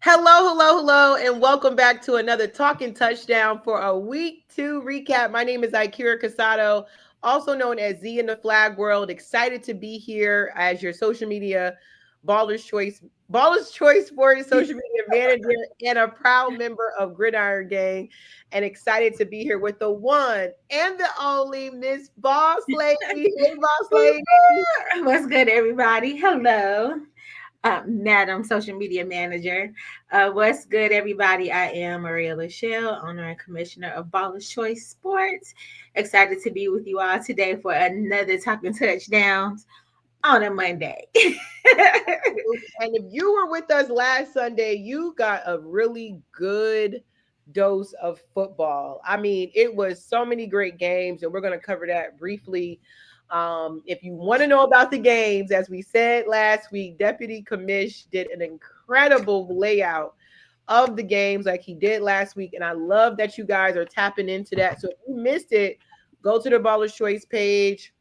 Hello, and welcome back to another Talking Touchdown for a week 2 recap. My name is Zyykirrah Casado, also known as Z in the Flag World. Excited to be here as your social media Baller's Choice Sports social media manager and a proud member of Gridiron Gang. And excited to be here with the one and the only Miss Boss Lady. Hey, Boss Lady. What's good, everybody? Hello, Madam Social Media Manager. What's good, everybody? I am Maria owner and commissioner of Baller's Choice Sports. Excited to be with you all today for another Talking Touchdowns on a Monday. And if you were with us last Sunday, you got a really good dose of football. I mean, it was so many great games, and we're going to cover that briefly. If you want to know about the games, as we said last week, Deputy Commish did an incredible layout of the games like he did last week. And I love that you guys are tapping into that. So if you missed it, go to the Baller's Choice page,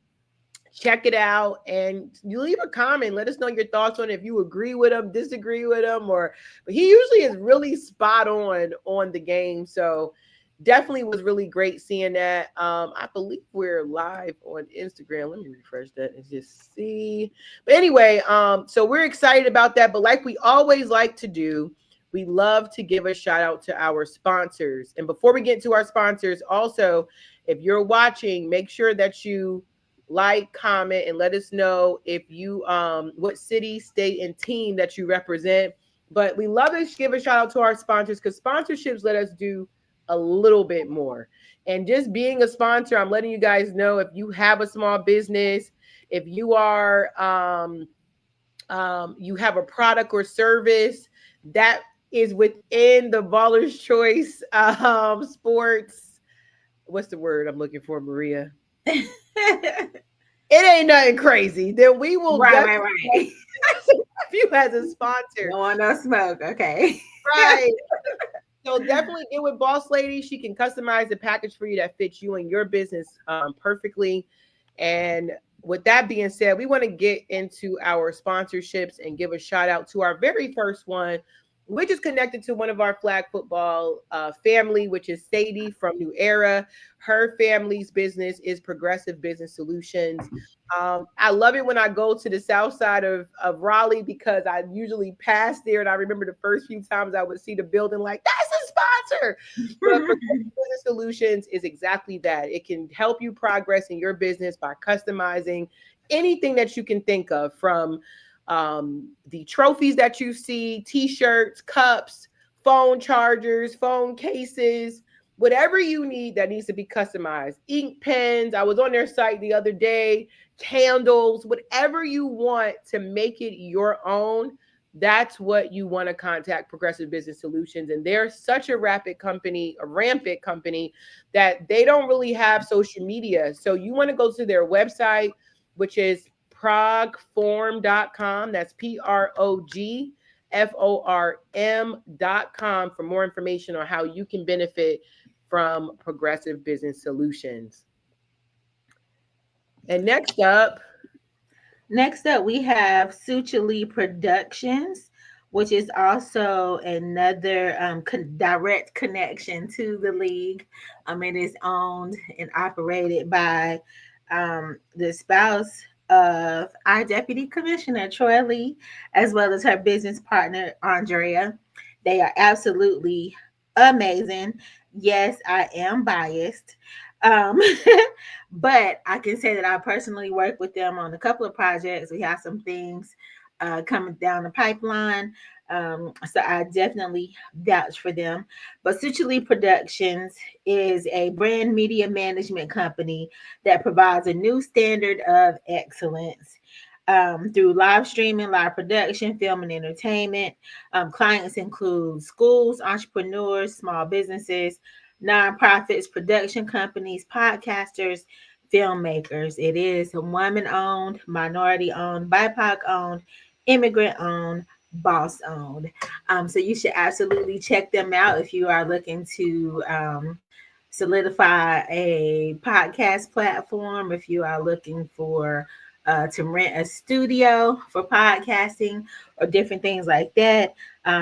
check it out, and you leave a comment. Let us know your thoughts on it, if you agree with him, disagree with him, or but he usually is really spot on the game. So definitely was really great seeing that. I believe we're live on Instagram. Let me refresh that and just see. But anyway, so we're excited about that. But like we always like to do, we love to give a shout out to our sponsors. And before we get to our sponsors, also, if you're watching, make sure that you like, comment, and let us know if you what city, state, and team that you represent. But we love to give a shout out to our sponsors because sponsorships let us do a little bit more. And just being a sponsor, I'm letting you guys know, if you have a small business, if you are you have a product or service that is within the Baller's Choice sports. What's the word I'm looking for, Maria? It ain't nothing crazy. Then we will right. you as a sponsor. Don't want no smoke. Okay. Right. So definitely get with Boss Lady. She can customize the package for you that fits you and your business perfectly. And with that being said, we want to get into our sponsorships and give a shout out to our very first one, which is connected to one of our flag football family, which is Sadie from New Era. Her family's business is Progressive Business Solutions. I love it when I go to the south side of Raleigh because I usually pass there, and I remember the first few times I would see the building like, that's a sponsor. But Progressive Business Solutions is exactly that. It can help you progress in your business by customizing anything that you can think of, from the trophies that you see, t-shirts, cups, phone chargers, phone cases, whatever you need that needs to be customized. Ink pens. I was on their site the other day, candles, whatever you want to make it your own. That's what you want to contact Progressive Business Solutions. And they're such a rampant company that they don't really have social media. So you want to go to their website, which is progform.com. That's PROGFORM.com for more information on how you can benefit from Progressive Business Solutions. And Next up, we have Suchili Productions, which is also another direct connection to the league. It is owned and operated by the spouse of our deputy commissioner, Troy Lee, as well as her business partner, Andrea. They are absolutely amazing. Yes, I am biased. Um, but I can say that I personally work with them on a couple of projects. We have some things coming down the pipeline. So I definitely vouch for them. But Suchili Productions is a brand media management company that provides a new standard of excellence. Through live streaming, live production, film, and entertainment. Clients include schools, entrepreneurs, small businesses, nonprofits, production companies, podcasters, filmmakers. It is woman owned, minority owned, BIPOC owned, immigrant owned, boss owned. So you should absolutely check them out if you are looking to solidify a podcast platform, if you are looking for to rent a studio for podcasting or different things like that,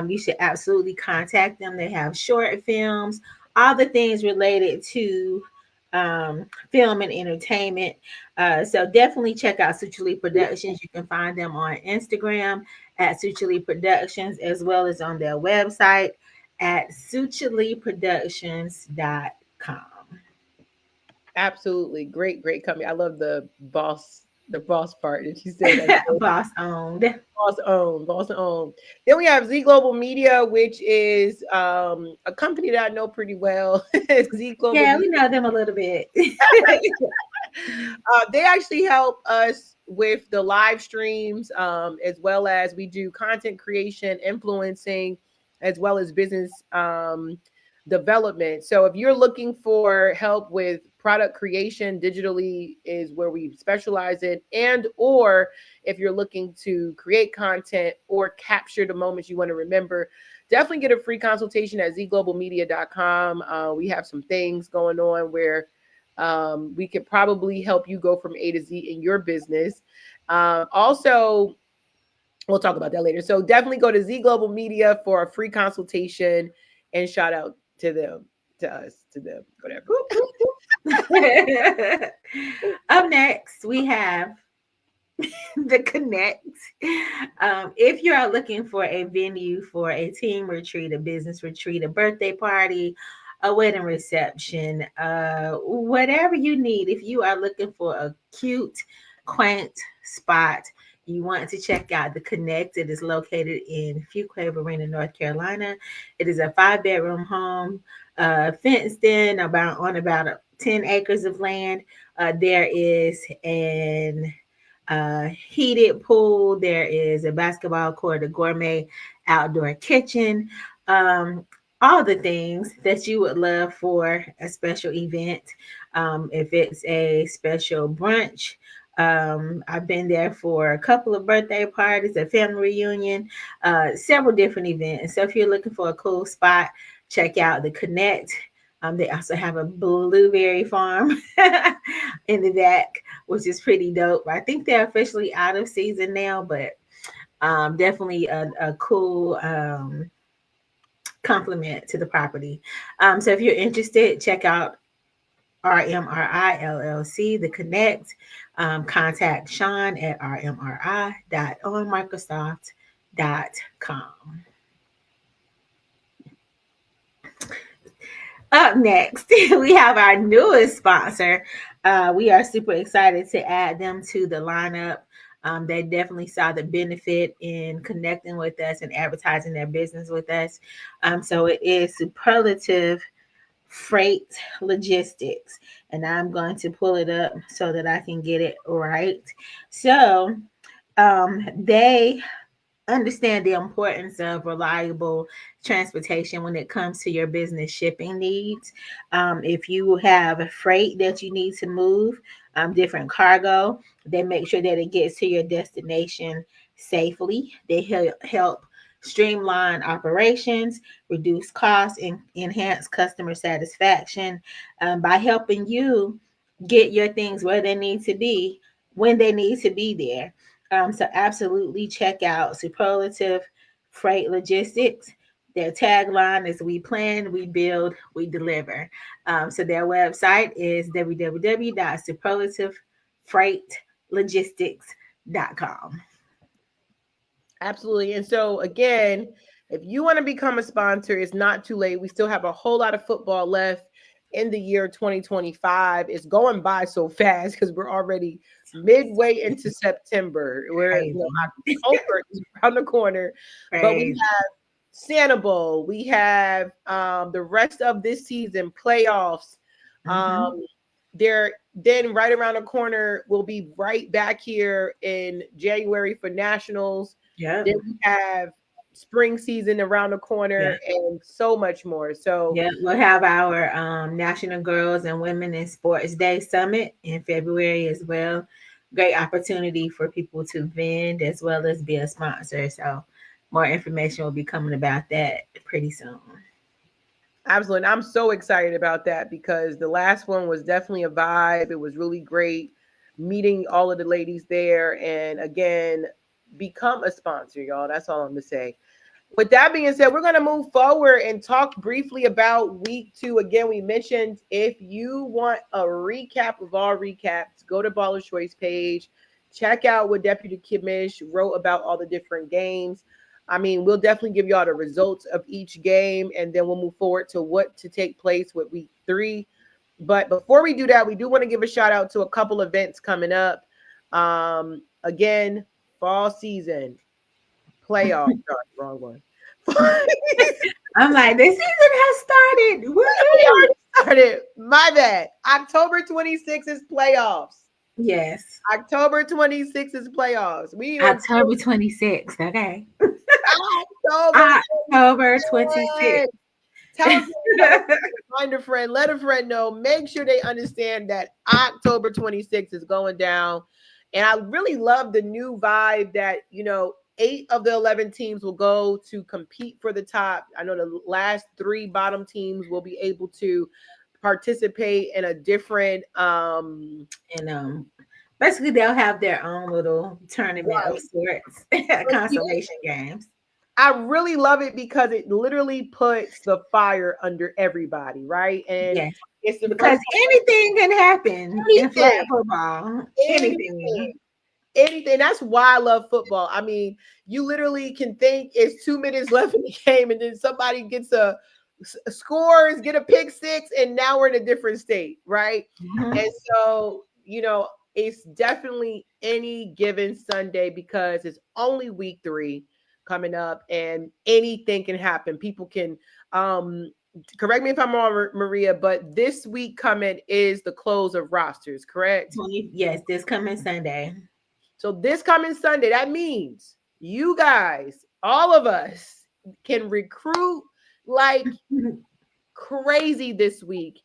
you should absolutely contact them. They have short films, all the things related to film and entertainment. So definitely check out Suchali Productions. You can find them on Instagram at Suchali Productions, as well as on their website at suchaliproductions.com. Absolutely. Great, great company. I love the boss part that you said. That's so Boss owned. boss owned, boss owned. Then we have Z Global Media, which is a company that I know pretty well. Z Global Yeah, we Media. know them a little bit. They actually help us with the live streams, as well as we do content creation, influencing, as well as business development. So if you're looking for help with product creation, digitally is where we specialize in, and or if you're looking to create content or capture the moments you want to remember, definitely get a free consultation at zglobalmedia.com. We have some things going on where we could probably help you go from A to Z in your business. Also, we'll talk about that later. So definitely go to Z Global Media for a free consultation, and shout out to them, to us, to them, whatever. Up next, we have the Connect. If you are looking for a venue for a team retreat, a business retreat, a birthday party, a wedding reception, whatever you need, if you are looking for a cute, quaint spot, you want to check out the Connect. It is located in Fuquay Arena, North Carolina. It is a 5 bedroom home, fenced in about 10 acres of land. There is an heated pool. There is a basketball court, a gourmet outdoor kitchen, um, all the things that you would love for a special event. If it's a special brunch, I've been there for a couple of birthday parties, a family reunion, several different events. So if you're looking for a cool spot, check out the Connect. They also have a blueberry farm in the back, which is pretty dope. I think they're officially out of season now, but definitely a cool compliment to the property. So if you're interested, check out RMRI LLC, the Connect. Contact Sean at rmri.onmicrosoft.com. Up next, we have our newest sponsor. We are super excited to add them to the lineup. They definitely saw the benefit in connecting with us and advertising their business with us. So it is Superlative Freight Logistics. And I'm going to pull it up so that I can get it right. So they understand the importance of reliable transportation when it comes to your business shipping needs. If you have a freight that you need to move, different cargo, they make sure that it gets to your destination safely. They help streamline operations, reduce costs, and enhance customer satisfaction by helping you get your things where they need to be when they need to be there. So absolutely check out Superlative Freight Logistics. Their tagline is "We plan, we build, we deliver." So their website is www.superlativefreightlogistics.com. Absolutely. And so again, if you want to become a sponsor, it's not too late. We still have a whole lot of football left in the year 2025. It's going by so fast because we're already midway into September. Crazy, October is around the corner, but we crazy. have Santa Bowl. We have the rest of this season playoffs. Mm-hmm. They're then right around the corner. We'll be right back here in January for nationals. Yep. Then we have spring season around the Yeah. corner and so much more. So Yeah, we'll have our National Girls and Women in Sports Day Summit in February as well. Great opportunity for people to vend as well as be a sponsor. So, more information will be coming about that pretty soon. absolutely. I'm so excited about that because the last one was definitely a vibe. It was really great. meeting all of the ladies there. And again, become a sponsor, y'all. That's all I'm gonna say. With that being said, we're going to move forward and talk briefly about week 2. Again, we mentioned if you want a recap of all recaps, go to Baller's Choice page, check out what Deputy Kimish wrote about all the different games. I mean, we'll definitely give y'all the results of each game, and then we'll move forward to what to take place with week 3. But before we do that, we do want to give a shout out to a couple events coming up. Again, fall season playoff. Sorry, wrong one. I'm like, the season has started. We Woo! already started. My bad. October 26th is playoffs. Yes. October 26th is playoffs. We on October 26th. Okay. October October 26th. 26th. Tell a friend, tell a friend, find a friend, let a friend know. Make sure they understand that October 26th is going down. And I really love the new vibe that, 8 of the 11 teams will go to compete for the top. I know the last 3 bottom teams will be able to participate in a different And basically they'll have their own little tournament of right. sorts, consolation games. I really love it because it literally puts the fire under everybody, right? And Yes. it's the Because first anything can happen in flag anything, football. anything, Anything. anything. That's why I love football. I mean, you literally can think it's 2 minutes left in the game, and then somebody gets scores, get a pick six, and now we're in a different state, right? Mhm. And so, it's definitely any given Sunday because it's only week 3 coming up, and anything can happen. People can correct me if I'm wrong, Maria, but this week coming is the close of rosters, correct? 20, yes, this coming Sunday. So this coming Sunday, that means you guys, all of us, can recruit like crazy this week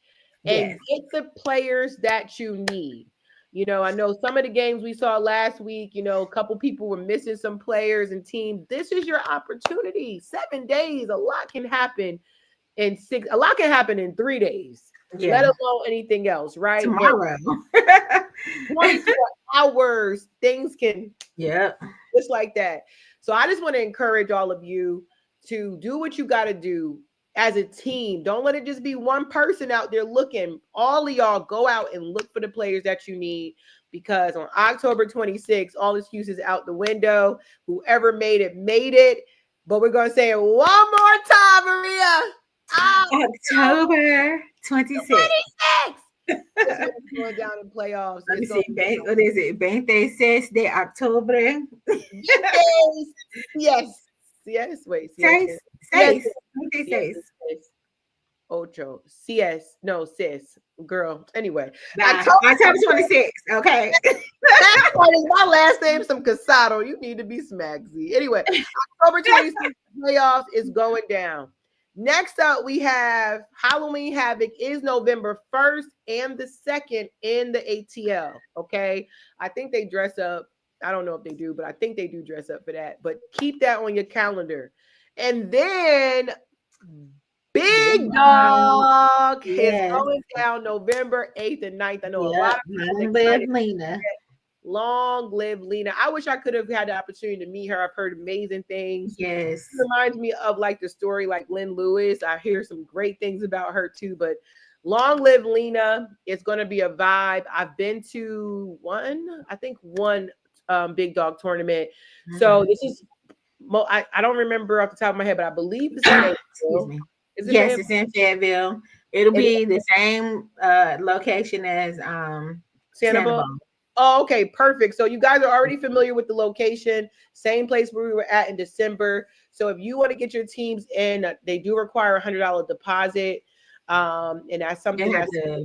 and Yes. get the players that you need. I know some of the games we saw last week, a couple people were missing some players and team. This is your opportunity. 7 days, a lot can happen a lot can happen in 3 days, let Yeah. alone anything else, right? But Tomorrow. 24 hours, things can Yep. just like that. So I just want to encourage all of you to do what you got to do as a team. Don't let it just be one person out there looking. All of y'all go out and look for the players that you need because on October 26th, all excuses out the window. Whoever made it. But we're going to say it one more time, Maria. October October 26th. 26th. It's going down in playoffs. Let me It's see. What is it? 26 de October. yes, yes, yes. Wait, yes, Seis. yes, Seis. yes, 26. yes. Ocho, CS, no sis, girl. Anyway, Nah, October October 26th. 26th. Okay. That part is my last name. Some Casado. You need to be smagsy. Anyway, October 26th playoffs is going down. Next up, we have Halloween Havoc is November 1st and the 2nd in the ATL. Okay. I think they dress up. I don't know if they do, but I think they do dress up for that. But keep that on your calendar. And then Big Big dog. Dog is Yes. going down November 8th and 9th. I know a lot Yep. of people Long live excited. Lena. Long live Lena. I wish I could have had the opportunity to meet her. I've heard amazing things. It Yes. reminds me of like the story like Lynn Lewis. I hear some great things about her too, but long live Lena. It's going to be a vibe. I've been to one Big Dog tournament. So Mhm. this is I don't remember off the top of my head, but I believe it's in Excuse Fayetteville. me. Is it Yes, Fayetteville? it's in Fayetteville. It'll And be the same location as Sanibel? Sanibel. Oh, okay, perfect. So you guys are already familiar with the location, same place where we were at in December. So if you want to get your teams in, they do require $100 deposit. And that's You something have that's to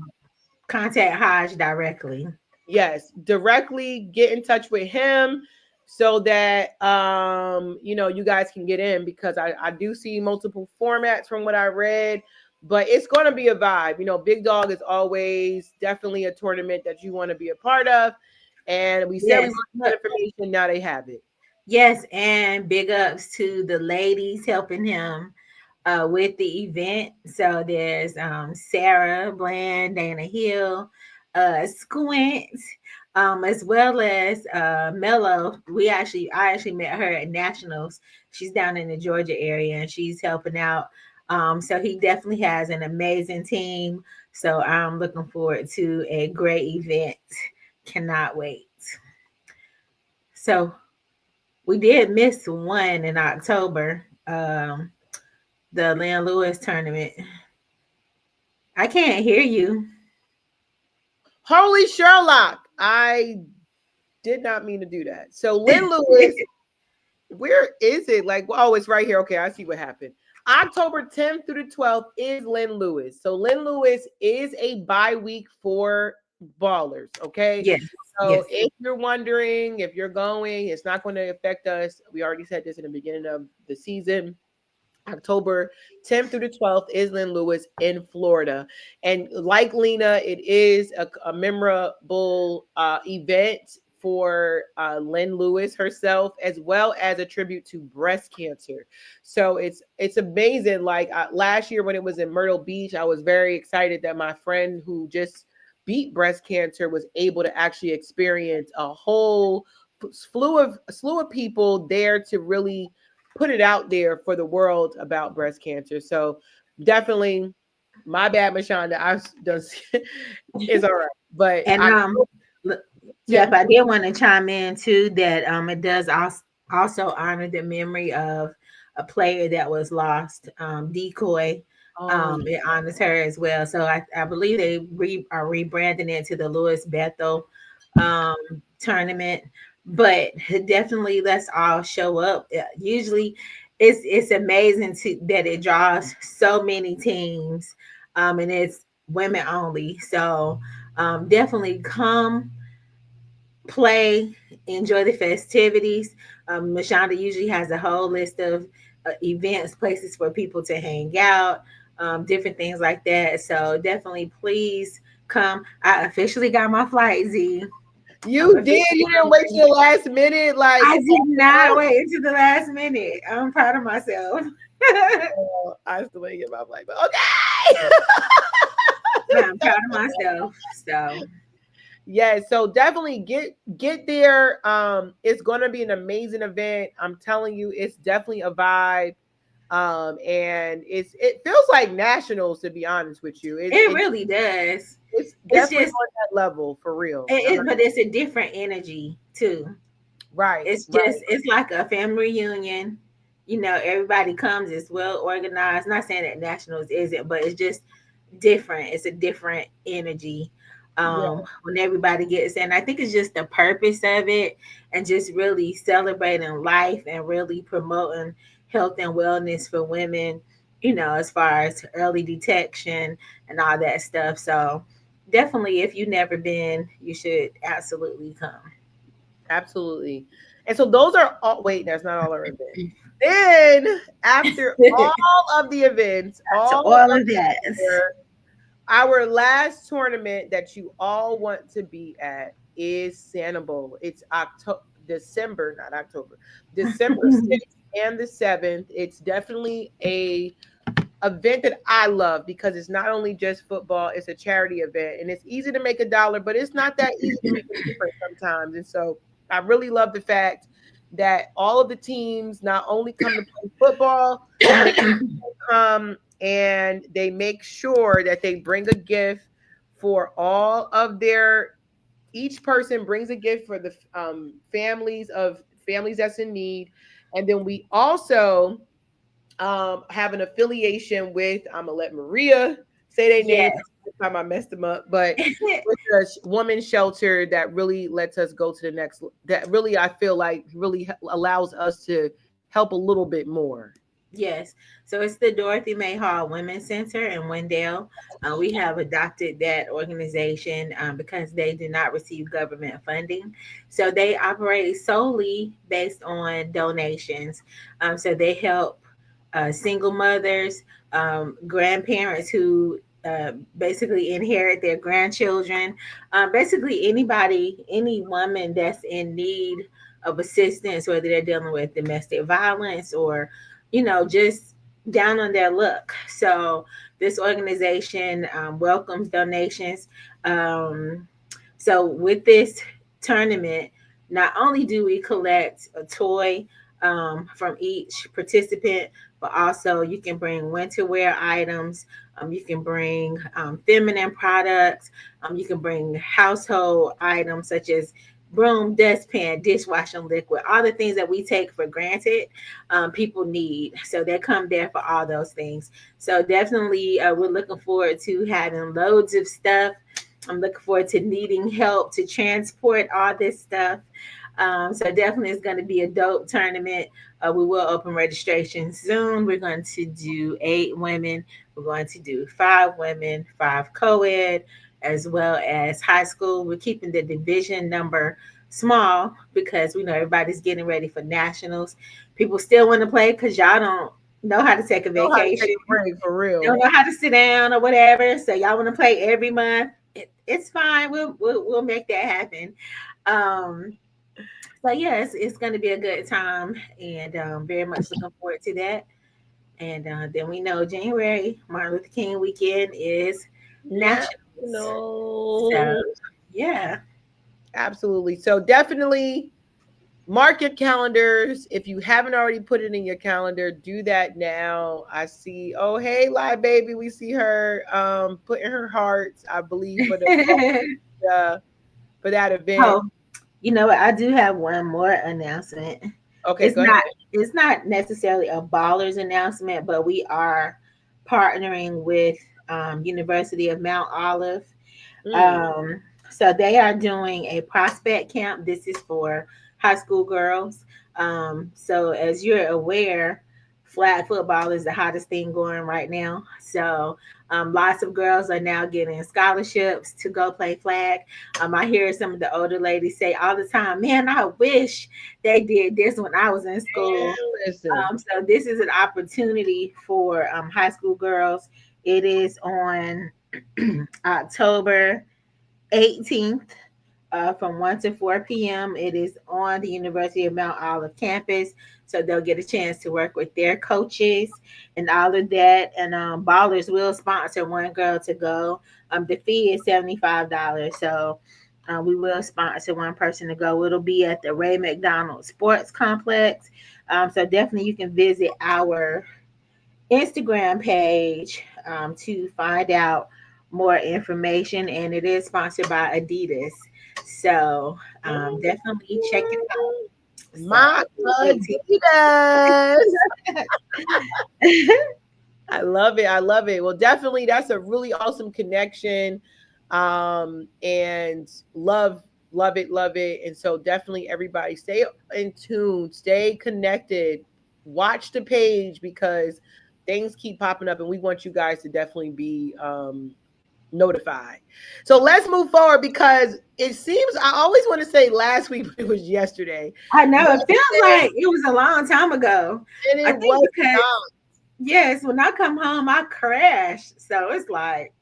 contact Hodge directly. yes, directly get in touch with him so that you guys can get in because I do see multiple formats from what I read, but it's going to be a vibe. Big Dog is always definitely a tournament that you want to be a part of, and we said we Yes. want that Look, information. Now they have it. yes, and big ups to the ladies helping him with the event. So there's Sarah Bland, Dana Hill, Squint, as well as Mello. I actually met her at Nationals. She's down in the Georgia area and she's helping out. So he definitely has an amazing team. So I'm looking forward to a great event. Cannot wait. So we did miss one in October, the Lynn Lewis tournament. I can't hear you. Holy Sherlock. I did not mean to do that. So Lynn Lewis, where is it? Like, oh, it's right here. Okay, I see what happened. October 10th through the 12th is Lynn Lewis. So Lynn Lewis is a bye week for ballers. Okay. Yes, So yes. if you're wondering if you're going, it's not going to affect us. We already said this in the beginning of the season. October 10th through the 12th is Lynn Lewis in Florida. And like Lena, it is a memorable event for Lynn Lewis herself, as well as a tribute to breast cancer. So it's amazing. Like last year when it was in Myrtle Beach, I was very excited that my friend who just beat breast cancer was able to actually experience a whole slew of people there to really put it out there for the world about breast cancer. So definitely, my bad, Mashonda. I does it's all right, but And I l- yep, 10. I did want to chime in too that it does also honor the memory of a player that was lost, Decoy. Oh, It honors her as well. So I believe they are rebranding it to the Louis Bethel um, tournament. But definitely, let's all show up. Usually, it's amazing that it draws so many teams, and it's women only. So definitely come play, enjoy the festivities. Mashonda usually has a whole list of events, places for people to hang out, different things like that. So definitely, please come. I officially got my flight, Z. I'm you did. officially You didn't wait till the last minute. Like, I did not wait until the last minute. I'm proud of myself. oh, I still ain't get my flight, but okay. I'm proud of myself. So Yeah, so definitely get there. It's gonna be an amazing event. I'm telling you, it's definitely a vibe. And it feels like nationals, to be honest with you. it really does. It's It's definitely just on that level for real. I'm not, but it's a different energy too. right, It's right. just it's like a family reunion. You know, everybody comes. It's well organized. Not saying that nationals isn't, but it's just different. It's a different energy Yeah, when everybody gets in. I think it's just the purpose of it, and just really celebrating life and really promoting health and wellness for women. You know, as far as early detection and all that stuff. So definitely, if you've never been, you should absolutely come. absolutely. And so those are all. Wait, that's not all our events. Then after all of the events, So all all of of that. our last tournament that you all want to be at is Santa Bowl. It's October, December, not October, December 6th and the 7th. It's definitely a event that I love because it's not only just football, it's a charity event and it's easy to make a dollar, but it's not that easy to make a difference sometimes. And so I really love the fact that all of the teams not only come to play football, they come and they make sure that they bring a gift for all of their each person brings a gift for the families that's in need. And then we also have an affiliation with, I'm gonna let Maria say their name. Yes. This time I messed them up, but with the woman shelter that really lets us go to the next. That really I feel like really allows us to help a little bit more. Yes. So it's the Dorothy May Hall Women's Center in Wendell. We have adopted that organization because they do not receive government funding. So they operate solely based on donations. So they help single mothers, grandparents who basically inherit their grandchildren, basically anybody, any woman that's in need of assistance, whether they're dealing with domestic violence or just down on their luck. So this organization welcomes donations. So with this tournament, not only do we collect a toy from each participant, but also you can bring winter wear items. You can bring feminine products. You can bring household items such as broom, dustpan, dishwashing liquid, all the things that we take for granted, people need. So they come there for all those things. So definitely, we're looking forward to having loads of stuff. I'm looking forward to needing help to transport all this stuff. So definitely it's going to be a dope tournament. We will open registration soon. We're going to do 8 women. We're going to do 5 women, 5 co-ed, as well as high school. We're keeping the division number small because we know everybody's getting ready for nationals. People still want to play because y'all don't know how to take a Know how to take vacation, a break for real. don't know how to sit down or whatever. So y'all want to play every month. It's fine. We'll make that happen. Um, so yeah, it's going to be a good time, and very much looking forward to that. And then we know January Martin Luther King weekend is nationals. So National. yeah. Absolutely. So definitely mark your calendars. If you haven't already put it in your calendar, do that now. I see. Oh, hey, live baby. We see her putting her hearts, I believe, for the for that event. Oh, you know what? I do have one more announcement. Okay, It's go ahead. not necessarily a ballers announcement, but we are partnering with University of Mount Olive. Mm. Um, so they are doing a prospect camp. This is for high school girls. So as you're aware, flag football is the hottest thing going right now. So lots of girls are now getting scholarships to go play flag. I hear some of the older ladies say all the time, "Man, I wish they did this when I was in Man, school." listen. So this is an opportunity for high school girls. It is on October 18th, from 1 to 4 p.m. It is on the University of Mount Olive campus. So they'll get a chance to work with their coaches and all of that. And Ballers will sponsor one girl to go. The fee is $75. So we will sponsor one person to go. It'll be at the Ray McDonald Sports Complex. So definitely you can visit our Instagram page to find out more information, and it is sponsored by Adidas. So definitely check it out. So My I can't wait Adidas. to. I love it. I love it. Well, definitely that's a really awesome connection. And love it, love it. And so definitely everybody stay in tune, stay connected, watch the page because things keep popping up and we want you guys to definitely be notified. So let's move forward because it seems I always want to say last week, but it was yesterday. I know it feels Yesterday, like it was a long time ago. and I it think was because not. yes, when I come home, I crash. So it's like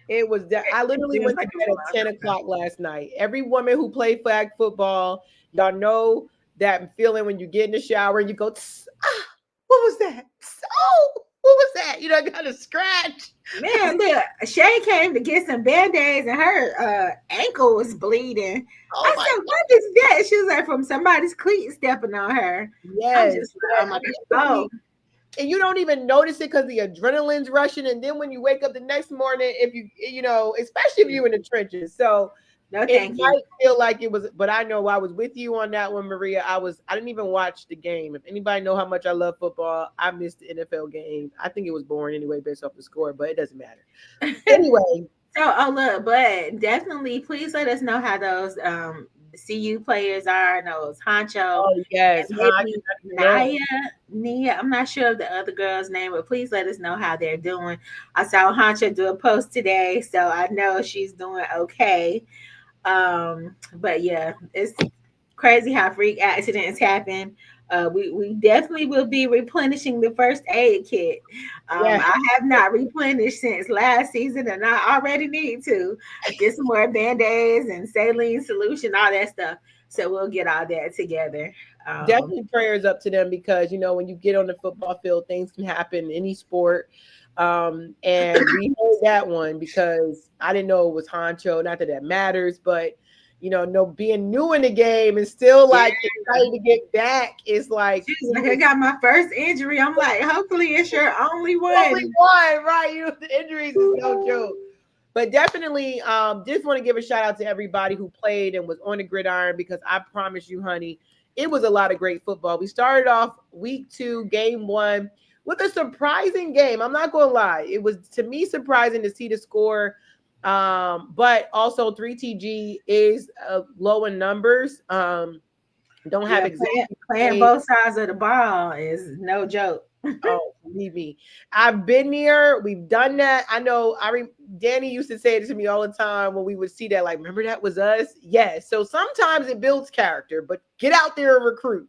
It was that I it literally feels went to like it was a bed at long 10 time ago. o'clock last night. Every woman who played flag football, y'all know that feeling when you get in the shower and you go, "Tss, ah, what was that? Tss, oh, what was that?" You know, got a scratch. Man, look, Shay came to get some band-aids and her ankle was bleeding. Oh I my said, God. what is that? She was like, from somebody's cleat stepping on her. I'm Yes. just like, oh my And gosh. you don't Oh, even and you don't even notice it because the adrenaline's rushing. And then when you wake up the next morning, if you know, especially if you're in the trenches. So no, it thank you. might feel like it was, but I know I was with you on that one, Maria. I didn't even watch the game. If anybody know how much I love football, I missed the NFL game. I think it was boring anyway, based off the score, but it doesn't matter. Anyway, So, oh look, but definitely, please let us know how those CU players are. Those Honcho oh yes, and huh? I maybe did not even know. Naya, Nia. I'm not sure of the other girl's name, but please let us know how they're doing. I saw Honcho do a post today, so I know she's doing okay. But yeah, it's crazy how freak accidents happen. We definitely will be replenishing the first aid kit. Yeah, I have not replenished since last season, and I already need to get some more band-aids and saline solution, all that stuff. So we'll get all that together. Um, definitely prayers up to them because you know when you get on the football field, things can happen in any sport. And we heard that one because I didn't know it was Honcho. Not that that matters, but no being new in the game and still Yeah. like excited to get back. It's like She's like, I got my first injury. I'm like, hopefully it's your only only one. one, right? The injuries is no joke. But definitely, just want to give a shout out to everybody who played and was on the gridiron because I promise you, honey, it was a lot of great football. We started off week 2, game 1, with a surprising game. I'm not going to lie. It was, to me, surprising to see the score. But also 3TG is low in numbers. Don't have Yeah, exactly playing the both sides of the ball is no joke. Oh, believe me. I've been there. We've done that. I know Danny used to say it to me all the time when we would see that, like, remember that was us? Yes. So sometimes it builds character, but get out there and recruit.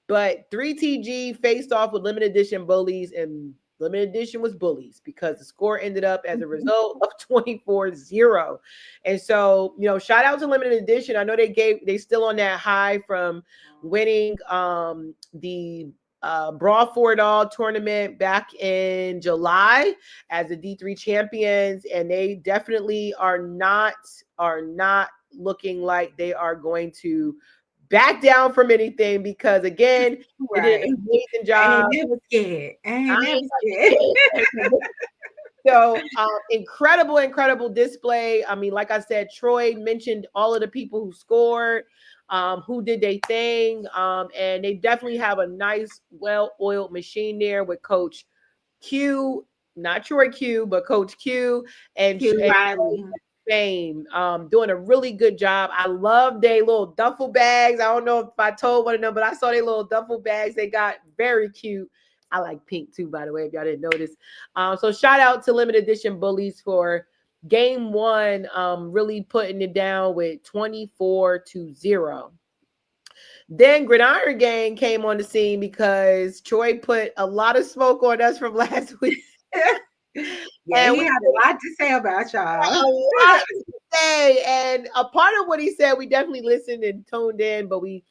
But 3TG faced off with limited edition bullies, and limited edition was bullies because the score ended up as a result of 24-0. And so, shout out to limited edition. I know they still on that high from winning the Brawl for It All tournament back in July as the D3 champions, and they definitely are not looking like they are going to back down from anything because again, they did Right. an amazing I job. ain't never scared. I I ain't never ain't scared. scared. So incredible display. I mean, like I said, Troy mentioned all of the people who scored, who did their thing, and they definitely have a nice, well-oiled machine there with Coach Q, not Troy Q, but Coach Q Q and Riley. Fame, doing a really good job. I love their little duffel bags. I don't know if I told one of them, but I saw their little duffel bags. They got very cute. I like pink too, by the way, if y'all didn't notice. So shout out to limited edition bullies for game 1, really putting it down with 24-0. Then Gridiron Gang came on the scene because Troy put a lot of smoke on us from last week. Yeah, And he we had a lot to say about a y'all. lot to say. And a part of what he said, we definitely listened and tuned in, but we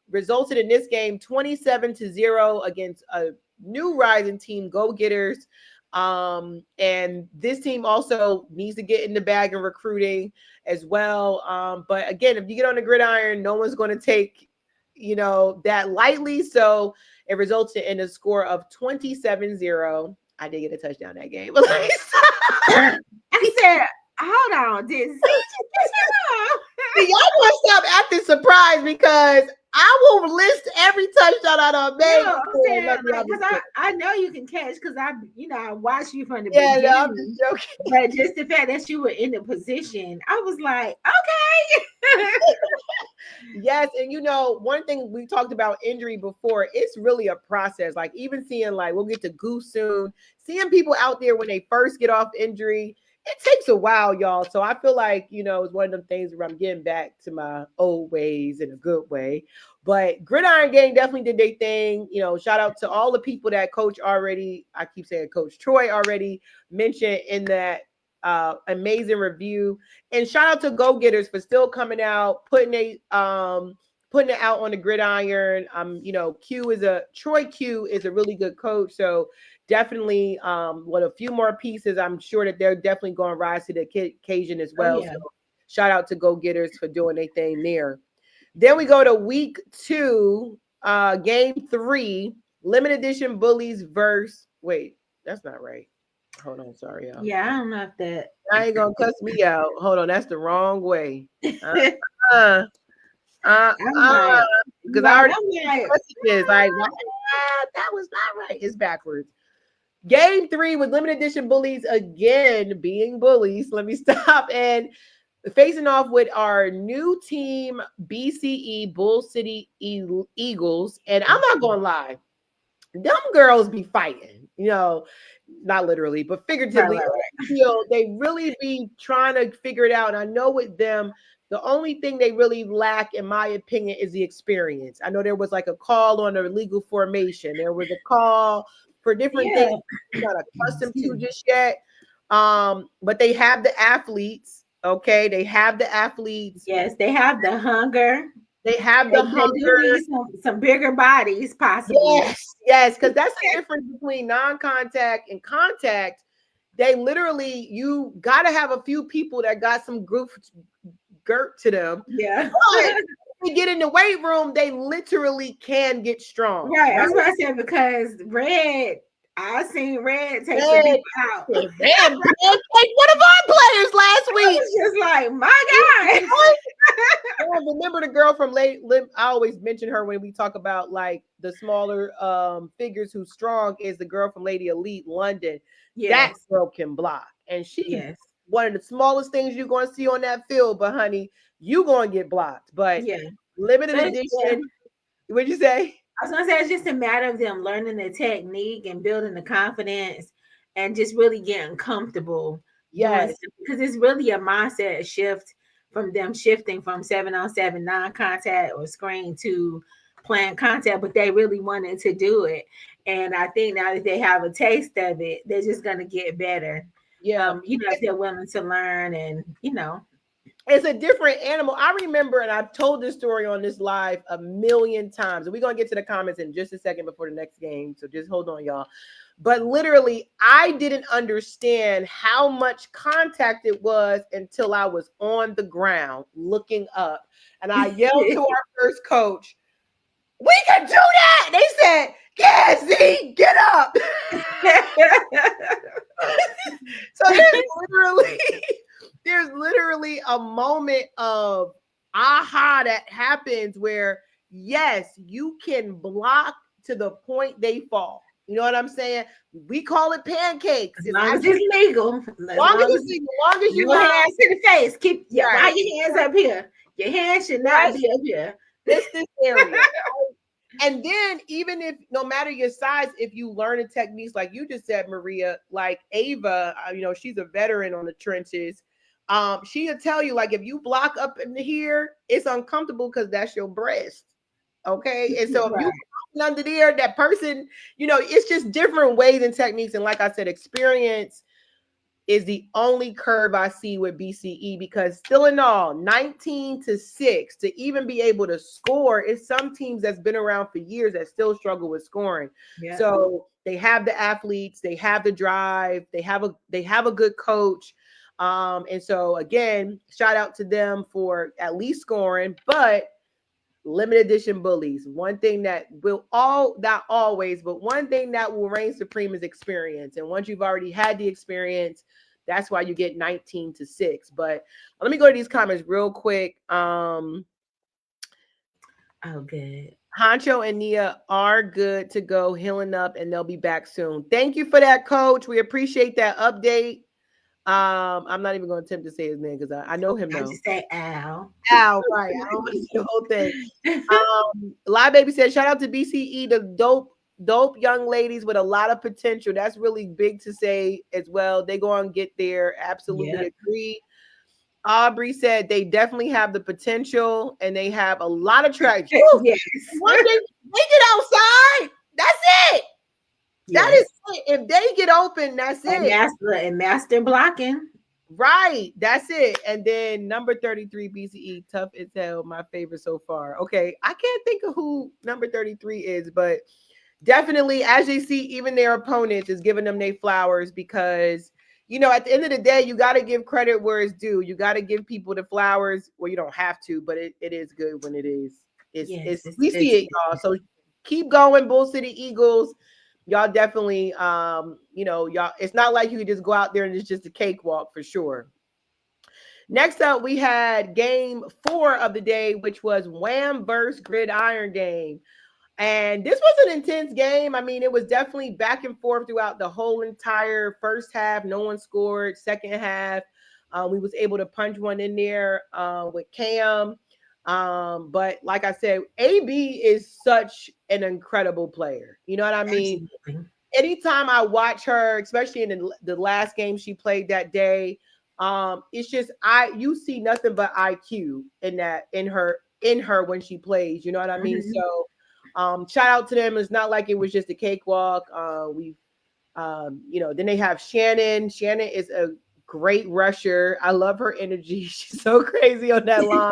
resulted in this game 27-0 against a new rising team, Go Getters. And this team also needs to get in the bag in recruiting as well. But again, if you get on the gridiron, no one's going to take that lightly. So it resulted in a score of 27-0. I did get a touchdown that game. I said, hold on, did CJ See, y'all want to stop acting surprised because I will list every touchdown I done no, made I'm before and saying let me like have because a I know you can catch because I watched you from the Yeah, no, I'm just beginning, joking. but just the fact that you were in the position, I was like, okay. Yes, and one thing we talked about injury before, it's really a process. Like even seeing, like, we'll get to Goose soon, seeing people out there when they first get off injury, it takes a while, y'all. So I feel like, it's one of them things where I'm getting back to my old ways in a good way. But Gridiron Gang definitely did their thing. Shout out to all the people that I keep saying Coach Troy already mentioned in that amazing review. And shout out to Go Getters for still coming out, putting it out on the gridiron. Troy Q is a really good coach. So definitely with a few more pieces, I'm sure that they're definitely going to rise to the occasion as Oh well. yeah. So shout out to Go Getters for doing their thing there. Then we go to week 2, game 3, limited edition bullies verse. Wait, that's not right. Hold on, sorry, y'all. Yeah, I don't know if that I ain't gonna cuss me out. Hold on, that's the wrong way. Uh, I'm like, because I right. already I'm like, messages like that was not right. It's backwards. Game 3 with limited edition bullies again being bullies. Let me stop and facing off with our new team BCE Bull City Eagles. And I'm not gonna lie, them girls be fighting, not literally, but right, figuratively. right, right. They really be trying to figure it out. And I know with them, the only thing they really lack, in my opinion, is the experience. I know there was like a call on a legal formation. There was a call for different things Yeah. I'm not accustomed Excuse to me. just yet. But they have the athletes. Okay, they have the athletes. Yes, they have the hunger. They have the They do hunger. need some bigger bodies, possibly. Yes, because that's the difference between non-contact and contact. They literally, you got to have a few people that got some girt to them. Yeah. But when they get in the weight room, they literally can get strong, Right. right? That's what I said because I seen Red take some Red, people out. damn, pancake one of our players last I week. was just like, my God. I remember the girl from I always mention her when we talk about like the smaller figures who's strong is the girl from Lady Elite London. That Yes. girl can block. And she Yes. one of the smallest things you're gonna see on that field, but honey, you gonna get blocked. But Yeah. limited So yeah. edition, what'd you say? I was gonna say it's just a matter of them learning the technique and building the confidence and just really getting comfortable doing Yes, stuff because it's really a mindset shift from them shifting from 7-on-7 non-contact or screen to playing contact, but they really wanted to do it. And I think now that they have a taste of it, they're just gonna get better. yeah. If they're willing to learn and It's a different animal. I remember, and I've told this story on this live a million times. And we're gonna get to the comments in just a second before the next game. So just hold on, y'all. But literally, I didn't understand how much contact it was until I was on the ground looking up. And I yelled to our first coach, "We can do that!" They said, "Yeah, Z, get up." So there's literally a moment of aha that happens where yes, you can block to the point they fall. You know what I'm saying? We call it pancakes. as It's long as actually it's legal, as long as long as you no not hands to the face. Keep right, why your hands up here. Your hands should not right, be up here. this area. And then even if no matter your size, if you learn the techniques like you just said, Maria, like Ava, she's a veteran on the trenches. She'll tell you like if you block up in here, it's uncomfortable because that's your breast. Okay. And so if you Right. under there, that person, it's just different ways and techniques. And like I said, experience is the only curve I see with BCE because still in all, 19-6 to even be able to score is some teams that's been around for years that still struggle with scoring. Yeah. So they have the athletes, they have the drive, they have a good coach. And so again, shout out to them for at least scoring, but limited edition bullies. One thing that will not always, but one thing that will reign supreme is experience. And once you've already had the experience, that's why you get 19-6. But let me go to these comments real quick. Oh, good. Honcho and Nia are good to go, healing up, and they'll be back soon. Thank you for that, coach. We appreciate that update. I'm not even going to attempt to say his name because I know him I though. just say ow. Al, right. I don't want to say the whole thing. Live Baby said, shout out to BCE, the dope young ladies with a lot of potential. That's really big to say as well. They go on get there. Absolutely Yeah. agree. Aubrey said they definitely have the potential and they have a lot of traction. Yes. One day they get outside, that's it. That Yes. is it. If they get open, that's And it. master blocking. Right. That's it. And then number 33 BCE, tough as hell, my favorite so far. Okay. I can't think of who number 33 is, but definitely, as you see, even their opponents is giving them their flowers because, at the end of the day, you got to give credit where it's due. You got to give people the flowers. Well, you don't have to, but it is good when it is. Yes, We it's see it, y'all. So keep going, Bull City Eagles. Y'all definitely, y'all, it's not like you could just go out there and it's just a cakewalk for sure. Next up, we had game 4 of the day, which was Wham versus Gridiron game. And this was an intense game. I mean, it was definitely back and forth throughout the whole entire first half. No one scored. Second half, we was able to punch one in there with Cam. But like I said, AB is such an incredible player. You know what I mean? absolutely. Anytime I watch her, especially in the last game she played that day, it's just you see nothing but IQ in her when she plays. You know what I mean? Mhm. So shout out to them. It's not like it was just a cakewalk. Then they have Shannon. Shannon is a great rusher. I love her energy. She's so crazy on that line.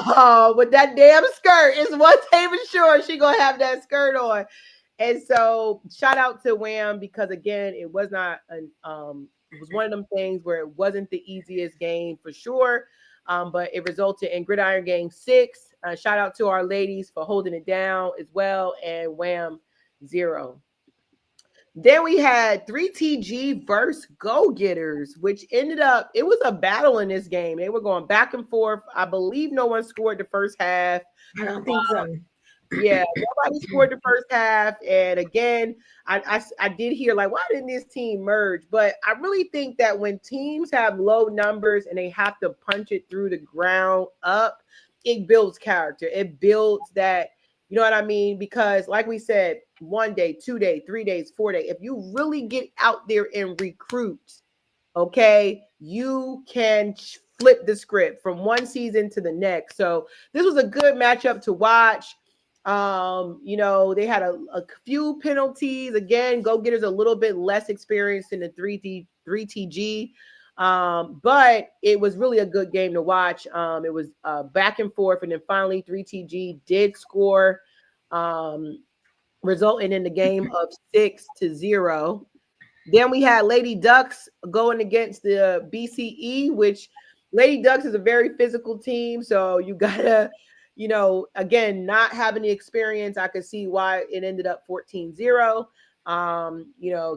Oh, with that damn skirt, it's one thing for sure. She gonna have that skirt on. And so shout out to Wham because again, it was not it was one of them things where it wasn't the easiest game for sure. but it resulted in Gridiron Gang 6. Shout out to our ladies for holding it down as well, and Wham 0. Then we had 3TG versus Go Getters, which ended up, it was a battle in this game. They were going back and forth. I believe no one scored the first half. I don't think so. Yeah, nobody scored the first half. And again, I did hear like, why didn't this team merge? But I really think that when teams have low numbers and they have to punch it through the ground up, it builds character. It builds that, you know what I mean? Because like we said, 1 day, 2 day, 3 days, 4 day, if you really get out there and recruit, okay, you can flip the script from one season to the next. So this was a good matchup to watch. They had a few penalties. Again, Go Getters a little bit less experienced in the 3TG. But it was really a good game to watch. It was back and forth, and then finally 3TG did score, resulting in the game of 6-0. Then we had Lady Ducks going against the BCE, which Lady Ducks is a very physical team. So you gotta, again, not having the experience, I could see why it ended up 14-0.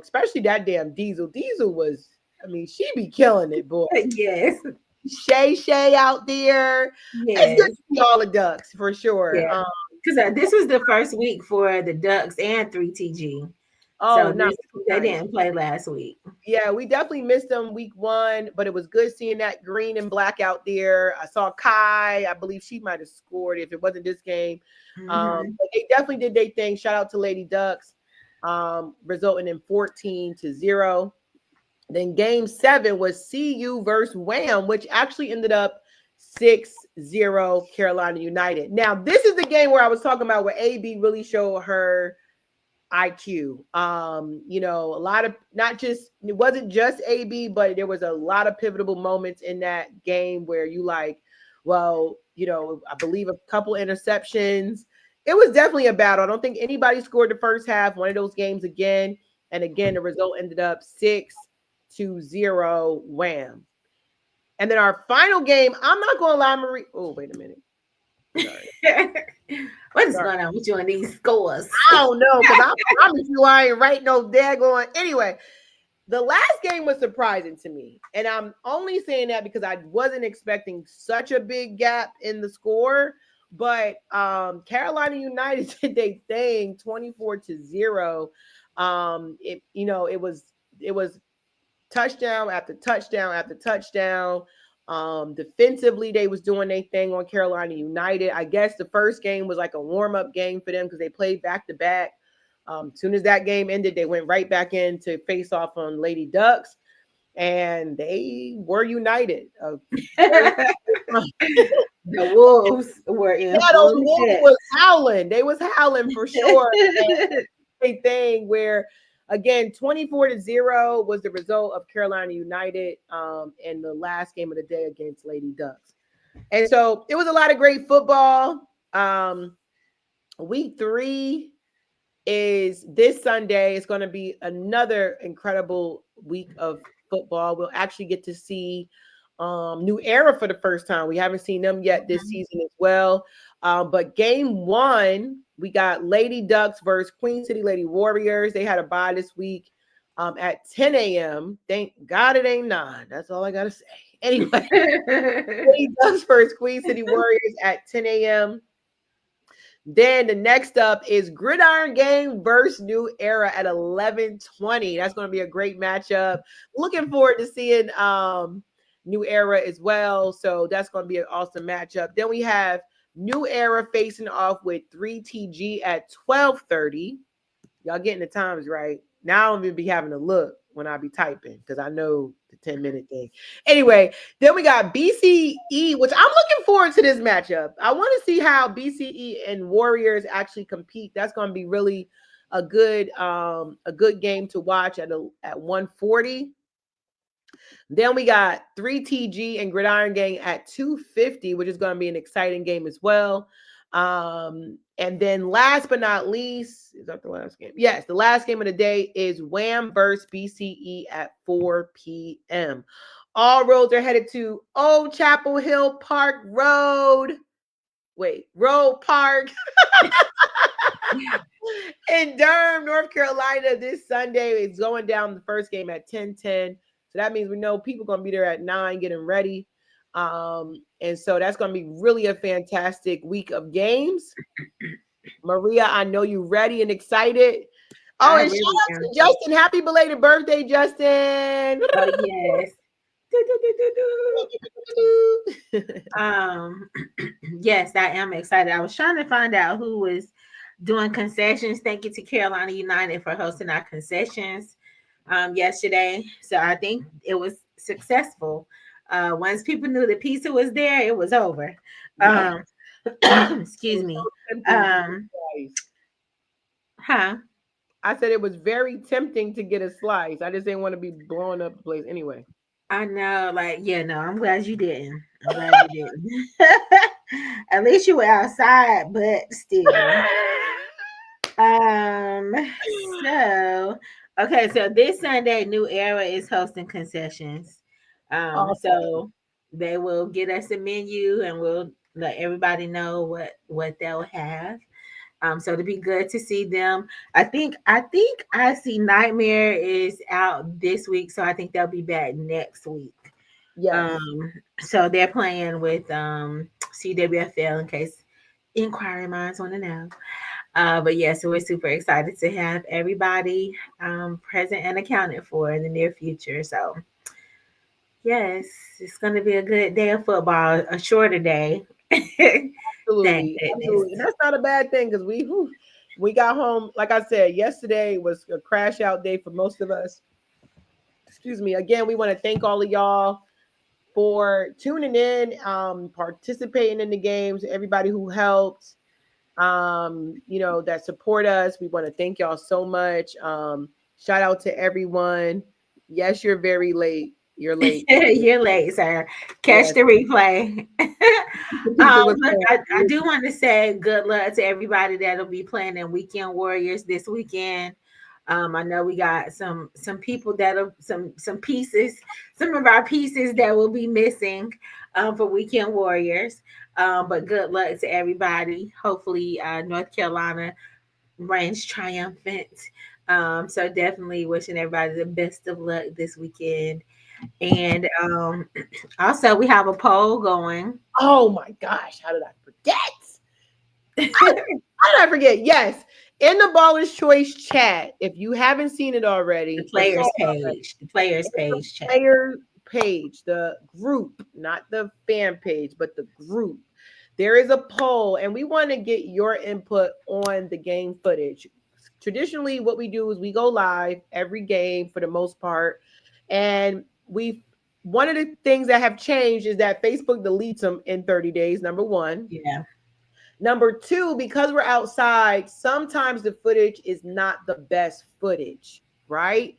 Especially that damn Diesel. Diesel was, I mean, she be killing it, boy. Yes. Shay out there. It's Yes. good to see all the Ducks for sure. Yeah. Because this was the first week for the Ducks and 3TG. Oh, So no, they nice. didn't play last week. Yeah, we definitely missed them week 1, but it was good seeing that green and black out there. I saw Kai. I believe she might have scored if it wasn't this game. But they definitely did their thing. Shout out to Lady Ducks, resulting in 14-0. Then game 7 was CU versus Wham, which actually ended up 6-0 Carolina United. Now, this is the game where I was talking about where AB really showed her IQ. A lot of, not just, it wasn't just AB, but there was a lot of pivotal moments in that game where you like, well, I believe a couple interceptions. It was definitely a battle. I don't think anybody scored the first half, one of those games again. And again, the result ended up 6-0 Wham. And then our final game, I'm not going to lie, Marie. Oh, wait a minute. Sorry. What is going on with you and these scores? I don't know, because I promise you I ain't right no daggone. Anyway, the last game was surprising to me. And I'm only saying that because I wasn't expecting such a big gap in the score. But Carolina United did their thing 24-0. It was touchdown after touchdown after touchdown. Defensively, they was doing their thing on Carolina United. I guess the first game was like a warm-up game for them because they played back-to-back. As soon as that game ended, they went right back in to face off on Lady Ducks, and they were united. The Wolves were in those Wolves was howling. They was howling for sure. A thing where, again, 24-0 was the result of Carolina United in the last game of the day against Lady Ducks. And so it was a lot of great football. Week 3 is this Sunday. It's going to be another incredible week of football. We'll actually get to see New Era for the first time. We haven't seen them yet this season as well. But game 1, we got Lady Ducks versus Queen City Lady Warriors. They had a bye this week at 10 a.m. Thank God it ain't 9. That's all I got to say. Anyway, Lady Ducks versus Queen City Warriors at 10 a.m. Then the next up is Gridiron Gang versus New Era at 11:20. That's going to be a great matchup. Looking forward to seeing New Era as well. So that's going to be an awesome matchup. Then we have New Era facing off with 3TG at 12:30. Y'all getting the times right. Now I don't even be having to look when I be typing because I know the 10-minute thing. Anyway, then we got BCE, which I'm looking forward to this matchup. I want to see how BCE and Warriors actually compete. That's going to be really a good game to watch at 1:40. Then we got 3TG and Gridiron Gang at 2:50, which is going to be an exciting game as well. And then last but not least, is that the last game? Yes, the last game of the day is Wham versus BCE at 4 p.m. All roads are headed to Old Chapel Hill Park Road. Wait, Road Park in Durham, North Carolina this Sunday. It's going down the first game at 10:10. So that means we know people going to be there at 9 getting ready. And so that's going to be really a fantastic week of games. Maria, I know you ready and excited. Oh, I and shout really out to am. Justin. Happy belated birthday, Justin. Oh yes. Do, do, do, do, do. Yes, I am excited. I was trying to find out who was doing concessions. Thank you to Carolina United for hosting our concessions yesterday. So I think it was successful. Once people knew the pizza was there, it was over. Yeah. Um, It excuse was me. so tempting to get Um, a slice. huh? I said it was very tempting to get a slice. I just didn't want to be blowing up the place anyway. I know, like, yeah, no, I'm glad you didn't. I'm glad you didn't. At least you were outside, but still. Um, so okay, so this Sunday, New Era is hosting concessions. Awesome. So they will get us a menu and we'll let everybody know what they'll have. So it'll be good to see them. I think I see Nightmare is out this week, so I think they'll be back next week. Yes. Um, so they're playing with CWFL in case inquiry minds want to know. But yeah, so we're super excited to have everybody present and accounted for in the near future. So yes, it's going to be a good day of football, a shorter day. Thank Absolutely. goodness. Absolutely. And that's not a bad thing because we got home. Like I said, yesterday was a crash out day for most of us. Excuse me. Again, we want to thank all of y'all for tuning in, participating in the games, everybody who helped, that support us. We want to thank y'all so much. Shout out to everyone. Yes, you're very late. You're late. You're late, sir. Catch Yes. the replay. People was Look, I saying, do want to say good luck to everybody that'll be playing in Weekend Warriors this weekend. I know we got some people that'll some pieces, some of our pieces that will be missing for Weekend Warriors. But good luck to everybody. Hopefully, North Carolina reigns triumphant. So definitely wishing everybody the best of luck this weekend. And also we have a poll going. oh my gosh, how did I forget? How did I forget? Yes. In the Baller's Choice chat, if you haven't seen it The already or saw players it already, page, the players in the page chat. player page, the group, not the fan page, but the group, there is a poll, and we want to get your input on the game footage. Traditionally, what we do is we go live every game for the most part, and we one of the things that have changed is that Facebook deletes them in 30 days. Number one. Yeah. Number two, because we're outside, sometimes the footage is not the best footage, right?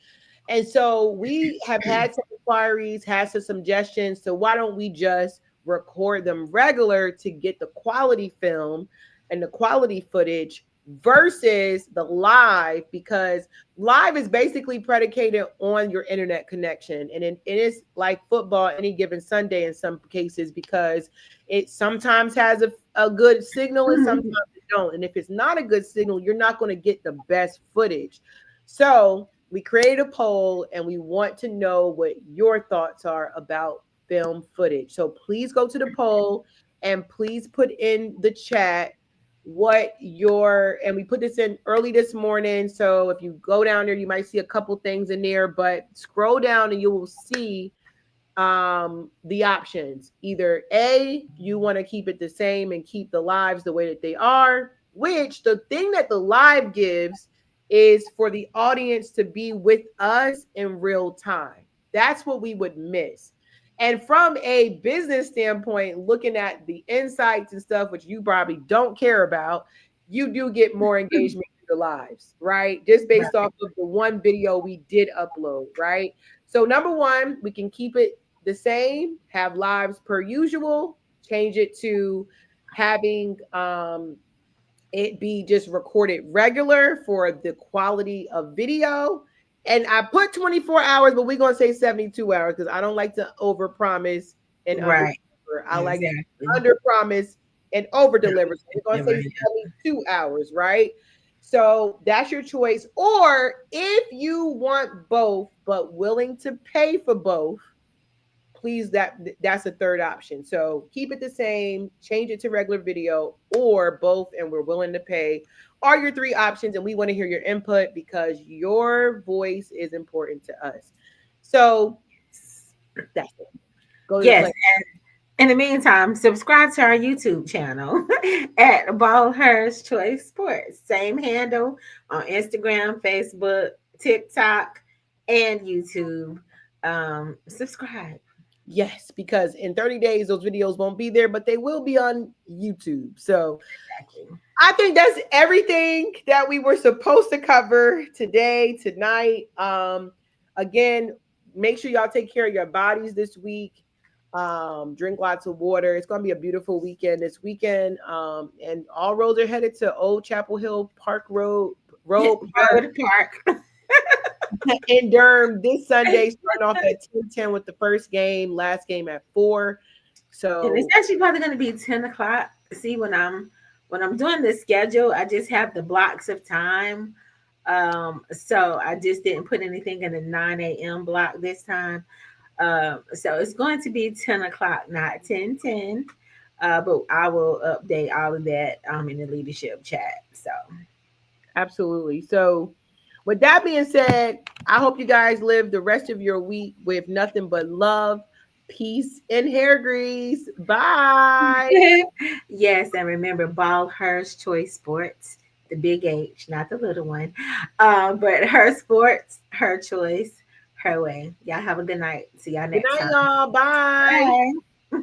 And so we have had some inquiries, had some suggestions. So why don't we just record them regular to get the quality film and the quality footage versus the live? Because live is basically predicated on your internet connection. And it is like football any given Sunday in some cases because it sometimes has a good signal and sometimes it don't. And if it's not a good signal, you're not going to get the best footage. So we create a poll and we want to know what your thoughts are about film footage. So please go to the poll and please put in the chat what your, and we put this in early this morning. So if you go down there, you might see a couple things in there, but scroll down and you will see the options. Either A, you want to keep it the same and keep the lives the way that they are, which the thing that the live gives is for the audience to be with us in real time. That's what we would miss. And from a business standpoint, looking at the insights and stuff, which you probably don't care about, you do get more engagement through the lives, right? Just Right. based off of the one video we did upload, right? So number one, we can keep it the same, have lives per usual, change it to having it be just recorded regular for the quality of video. And I put 24 hours, but we're gonna say 72 hours because I don't like to over promise and under Right. deliver. I like to Exactly. under promise and over deliver. So we're gonna say Right. 72 hours, right? So that's your choice. Or if you want both but willing to pay for both, please that's a third option. So keep it the same, change it to regular video, or both, and we're willing to pay are your three options. And we want to hear your input because your voice is important to us. So that's it. Go to the Yes. play. In the meantime, subscribe to our YouTube channel at Ballhurst Choice Sports. Same handle on Instagram, Facebook, TikTok, and YouTube. Subscribe. Yes, because in 30 days those videos won't be there, but they will be on YouTube. So Exactly. I think that's everything that we were supposed to cover today, tonight. Again, make sure y'all take care of your bodies this week. Drink lots of water. It's gonna be a beautiful weekend this weekend. And all roads are headed to Old Chapel Hill Park Road Park Road Park. in Durham this Sunday, starting off at 10:10 with the first game, last game at 4. And it's So actually probably going to be 10 o'clock. See, when I'm doing this schedule, I just have the blocks of time. So I just didn't put anything in the 9 a.m. block this time. So it's going to be 10 o'clock, not 10:10. But I will update all of that in the leadership chat. So absolutely. So, with that being said, I hope you guys live the rest of your week with nothing but love, peace, and hair grease. Bye. yes, and remember Ball Hers Choice Sports, the big H, not the little one. But her sports, her choice, her way. Y'all have a good night. See y'all Good next night, time. y'all. Bye. Bye.